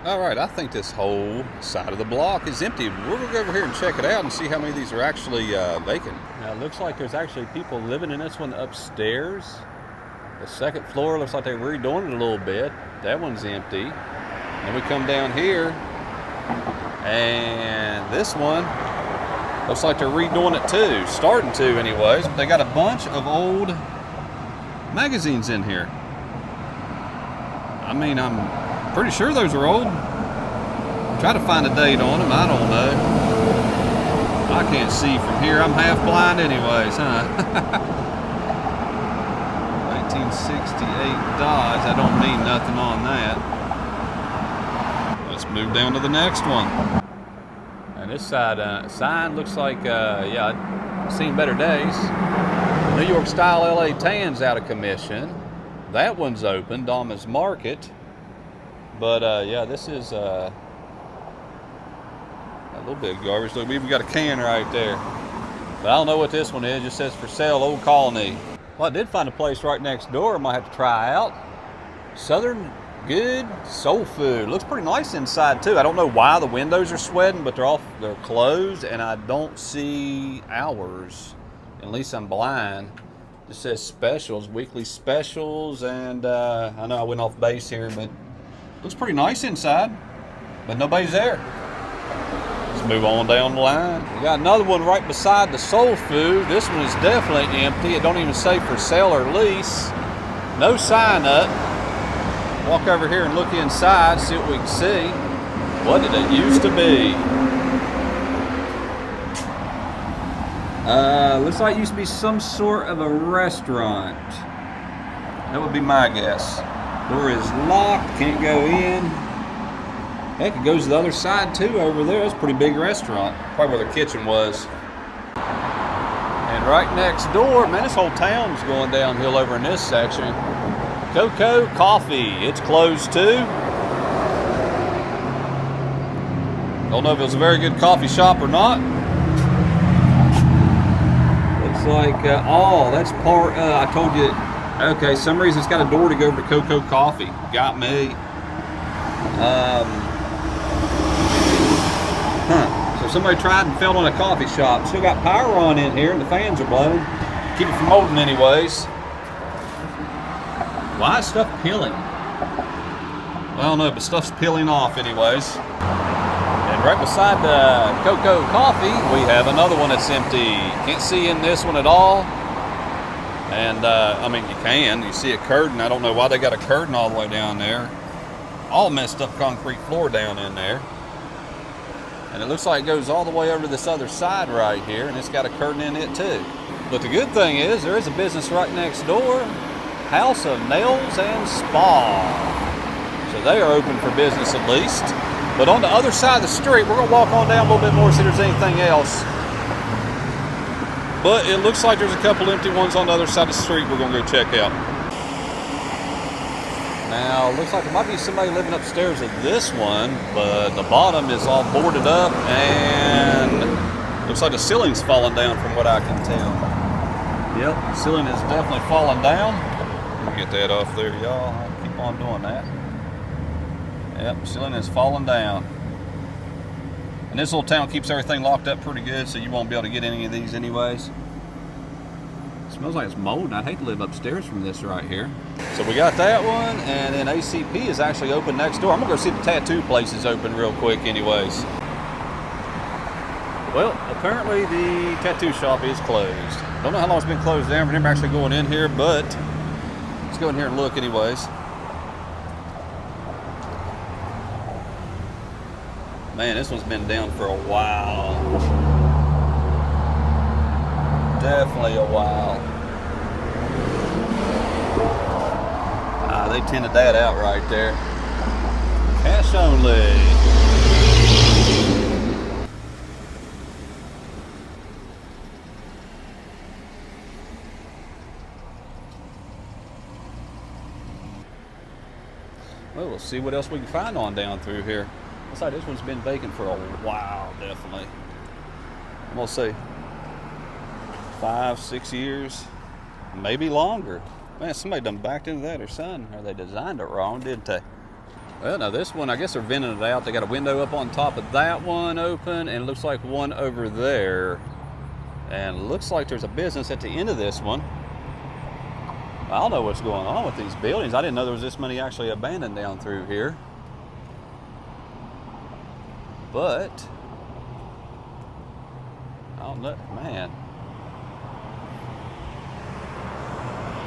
All right, I think this whole side of the block is empty. We're gonna go over here and check it out and see how many of these are actually vacant. Now it looks like there's actually people living in this one upstairs. The second floor looks like they're redoing it a little bit. That one's empty. Then we come down here, and this one looks like they're redoing it too. Starting to anyways. They got a bunch of old magazines in here. I mean, I'm pretty sure those are old. Try to find a date on them. I don't know. I can't see from here. I'm half blind anyways, huh? 1968 Dodge. I don't mean nothing on that. Let's move down to the next one. And this side sign looks like, yeah, I've seen better days. New York Style LA Tan's out of commission. That one's open, Dahmer's Market. But yeah, this is a little bit of garbage. Look, we've got a can right there. But I don't know what this one is. It just says for sale, Old Colony. Well, I did find a place right next door I might have to try out. Southern Good Soul Food. Looks pretty nice inside too. I don't know why the windows are sweating, but they're closed, and I don't see hours. At least I'm blind. It says specials, weekly specials, and I know I went off base here, but looks pretty nice inside, but nobody's there. Let's move on down the line. We got another one right beside the Soul Food. This one is definitely empty. It don't even say for sale or lease. No sign up. Walk over here and look inside, see what we can see. What did it used to be? Looks like it used to be some sort of a restaurant. That would be my guess. Door is locked, can't go in. Heck, it goes to the other side too over there. That's a pretty big restaurant. Probably where their kitchen was. And right next door, man, this whole town's going downhill over in this section. Coco Coffee, it's closed too. Don't know if it was a very good coffee shop or not. Looks like, oh, that's part, I told you, okay, some reason it's got a door to go over to Coco Coffee. Got me. So somebody tried and failed on a coffee shop. Still got power on in here and the fans are blowing. Keep it from molding anyways. Why is stuff peeling? Well, I don't know, but stuff's peeling off anyways. And right beside the Coco Coffee, we have another one that's empty. Can't see in this one at all. And, I mean, you can. You see a curtain. I don't know why they got a curtain all the way down there. All messed up concrete floor down in there. And it looks like it goes all the way over to this other side right here, and it's got a curtain in it too. But the good thing is, there is a business right next door, House of Nails and Spa. So they are open for business at least. But on the other side of the street, we're gonna walk on down a little bit more, see if there's anything else. But it looks like there's a couple empty ones on the other side of the street we're gonna go check out. Now, looks like there might be somebody living upstairs at this one, but the bottom is all boarded up and looks like the ceiling's falling down from what I can tell. Yep, the ceiling is definitely falling down. Let me get that off there, y'all. I'll keep on doing that. Yep, the ceiling is falling down. And this little town keeps everything locked up pretty good, so you won't be able to get any of these anyways. It smells like it's mold. I'd hate to live upstairs from this right here. So we got that one, and then ACP is actually open next door. I'm gonna go see the tattoo place is open real quick anyways. Well, apparently the tattoo shop is closed. Don't know how long it's been closed down. We're never actually going in here, but let's go in here and look anyways. Man, this one's been down for a while. Definitely a while. They tinted that out right there. Cash only. Well, we'll see what else we can find on down through here. Looks like this one's been vacant for a while, definitely. I'm gonna say 5, 6 years, maybe longer. Man, somebody done backed into that or something, or they designed it wrong, didn't they? Well, now this one, I guess they're venting it out. They got a window up on top of that one open, and it looks like one over there. And it looks like there's a business at the end of this one. I don't know what's going on with these buildings. I didn't know there was this many actually abandoned down through here. But, I don't know, man.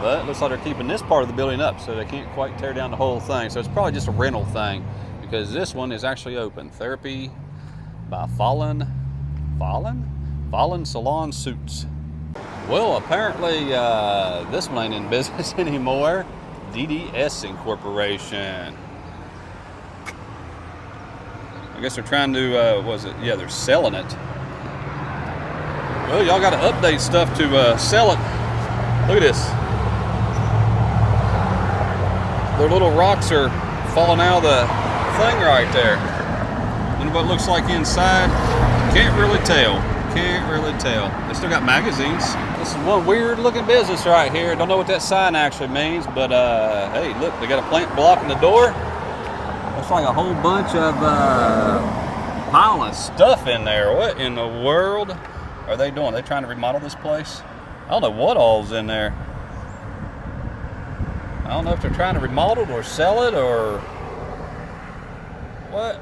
But it looks like they're keeping this part of the building up, so they can't quite tear down the whole thing. So it's probably just a rental thing, because this one is actually open. Therapy by Fallen Salon Suits. Well, apparently this one ain't in business anymore. DDS Incorporation. I guess they're trying to, yeah, they're selling it. Well, y'all got to update stuff to sell it. Look at this. Their little rocks are falling out of the thing right there. And what it looks like inside, can't really tell. Can't really tell. They still got magazines. This is one weird looking business right here. Don't know what that sign actually means, but hey, look, they got a plant blocking the door. Looks like a whole bunch of pile of stuff in there. What in the world are they doing? Are they trying to remodel this place? I don't know what all's in there. I don't know if they're trying to remodel it or sell it or what.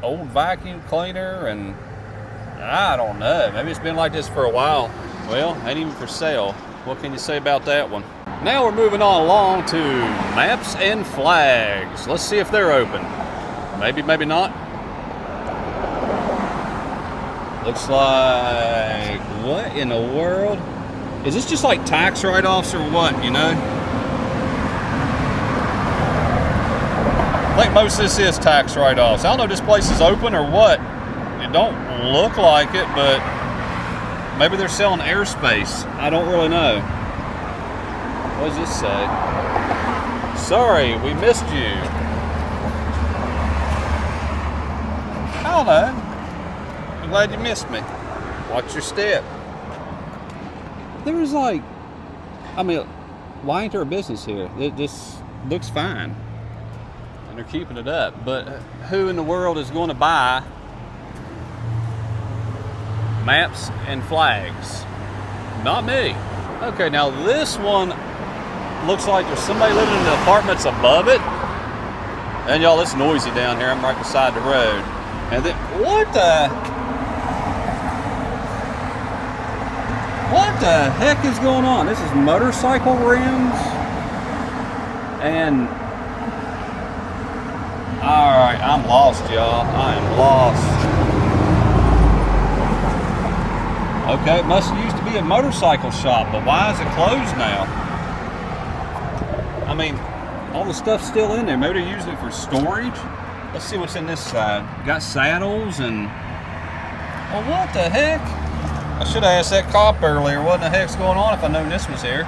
Old vacuum cleaner, and I don't know. Maybe it's been like this for a while. Well, ain't even for sale. What can you say about that one? Now we're moving on along to Maps and Flags. Let's see if they're open. Maybe, maybe not. Looks like, what in the world? Is this just like tax write-offs or what, you know? I think most of this is tax write-offs. I don't know if this place is open or what. It don't look like it, but maybe they're selling airspace. I don't really know. What does this say? Sorry, we missed you. I don't know. I'm glad you missed me. Watch your step. There was like, I mean, why ain't there a business here? It just looks fine. And they're keeping it up. But who in the world is going to buy Maps and Flags? Not me. Okay, now this one looks like there's somebody living in the apartments above it. And y'all, it's noisy down here. I'm right beside the road. And then, what the heck is going on? This is motorcycle rims. And, all right, I'm lost, y'all. I am lost. Okay, it must used to be a motorcycle shop, but why is it closed now? I mean, all the stuff's still in there. Maybe they're using it for storage. Let's see what's in this side. Got saddles and, well, what the heck? I should have asked that cop earlier what the heck's going on if I known this was here.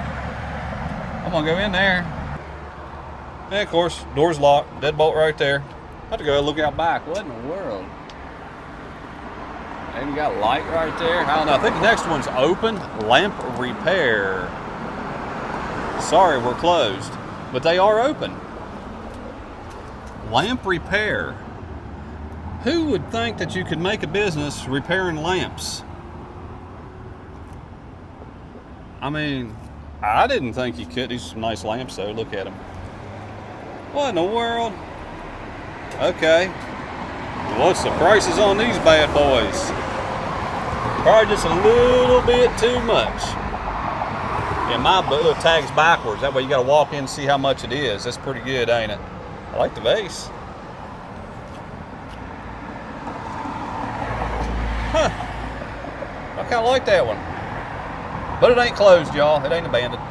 I'm gonna go in there. And of course, door's locked, deadbolt right there. I have to go look out back. What in the world? And you got light right there. I don't know. I think the next one's open. Lamp repair. Sorry, we're closed. But they are open. Lamp repair. Who would think that you could make a business repairing lamps? I mean, I didn't think you could. These are some nice lamps though. Look at them. What in the world? Okay. What's the prices on these bad boys? Probably just a little bit too much. And my little tag's backwards. That way you got to walk in and see how much it is. That's pretty good, ain't it? I like the vase. Huh. I kind of like that one. But it ain't closed, y'all. It ain't abandoned.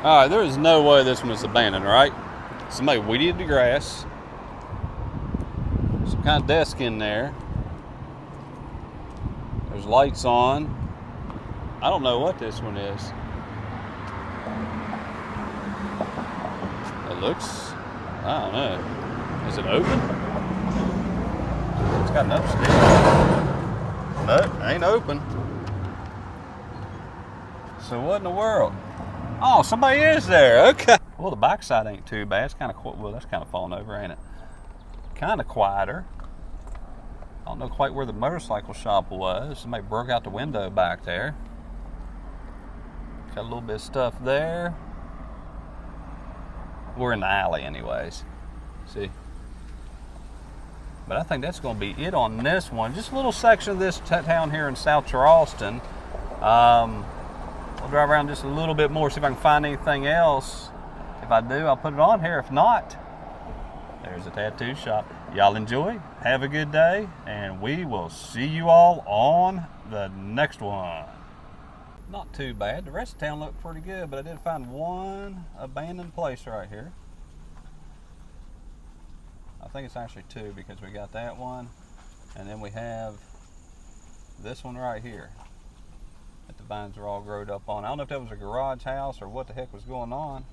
All right, there is no way this one is abandoned, right? Somebody weeded the grass. Some kind of desk in there. There's lights on. I don't know what this one is. It looks, I don't know. Is it open? It's got an upstairs. Nope, ain't open. So what in the world? Oh, somebody is there. Okay. Well, the backside ain't too bad. It's kind of, well, that's kind of falling over, ain't it? kind of quieter. I don't know quite where the motorcycle shop was. Somebody broke out the window back there. Got a little bit of stuff there. We're in the alley anyways. See? But I think that's going to be it on this one. Just a little section of this town here in South Charleston. We'll drive around just a little bit more, see if I can find anything else. If I do, I'll put it on here. If not, there's a tattoo shop. Y'all enjoy, have a good day, and we will see you all on the next one. Not too bad. The rest of town looked pretty good, but I did find one abandoned place right here. I think it's actually two, because we got that one, and then we have this one right here that the vines are all growed up on. I don't know if that was a garage house or what the heck was going on,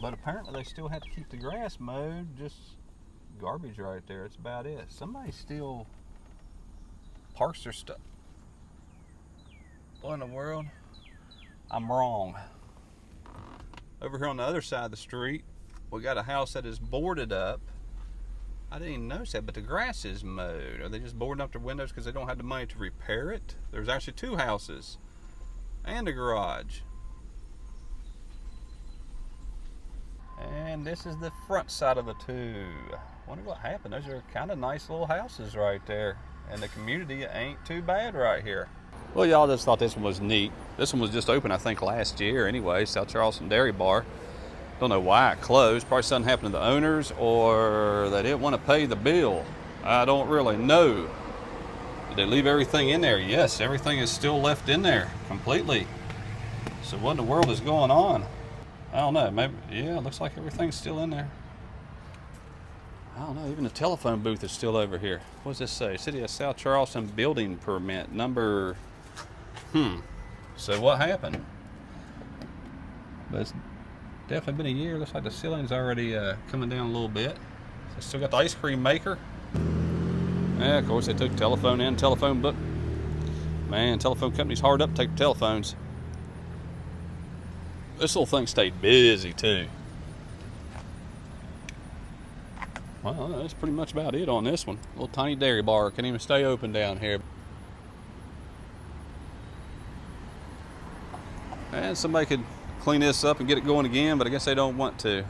but apparently they still had to keep the grass mowed. Just garbage right there. That's about it. Somebody still parks their stuff. What in the world? I'm wrong. Over here on the other side of the street, we got a house that is boarded up. I didn't even notice that, but the grass is mowed. Are they just boarding up their windows because they don't have the money to repair it? There's actually two houses and a garage. And this is the front side of the two. Wonder what happened. Those are kind of nice little houses right there. And the community ain't too bad right here. Well, y'all just thought this one was neat. This one was just open, I think, last year anyway, South Charleston Dairy Bar. Don't know why it closed. Probably something happened to the owners, or they didn't want to pay the bill. I don't really know. Did they leave everything in there? Yes, everything is still left in there completely. So what in the world is going on? I don't know. Maybe, yeah, it looks like everything's still in there. I don't know. Even the telephone booth is still over here. What does this say? City of South Charleston building permit number. So what happened? But it's definitely been a year. Looks like the ceiling's already coming down a little bit. So still got the ice cream maker. Yeah, of course they took telephone and telephone book. Man, telephone company's hard up to take the telephones. This little thing stayed busy too. Well, that's pretty much about it on this one. Little tiny dairy bar. Can't even stay open down here. And somebody could clean this up and get it going again, but I guess they don't want to.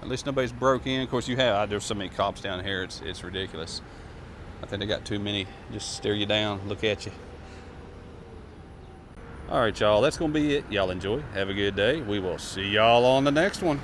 At least nobody's broke in. Of course, there's so many cops down here, it's ridiculous. I think they got too many. Just stare you down, look at you. All right, y'all, that's gonna be it. Y'all enjoy, have a good day. We will see y'all on the next one.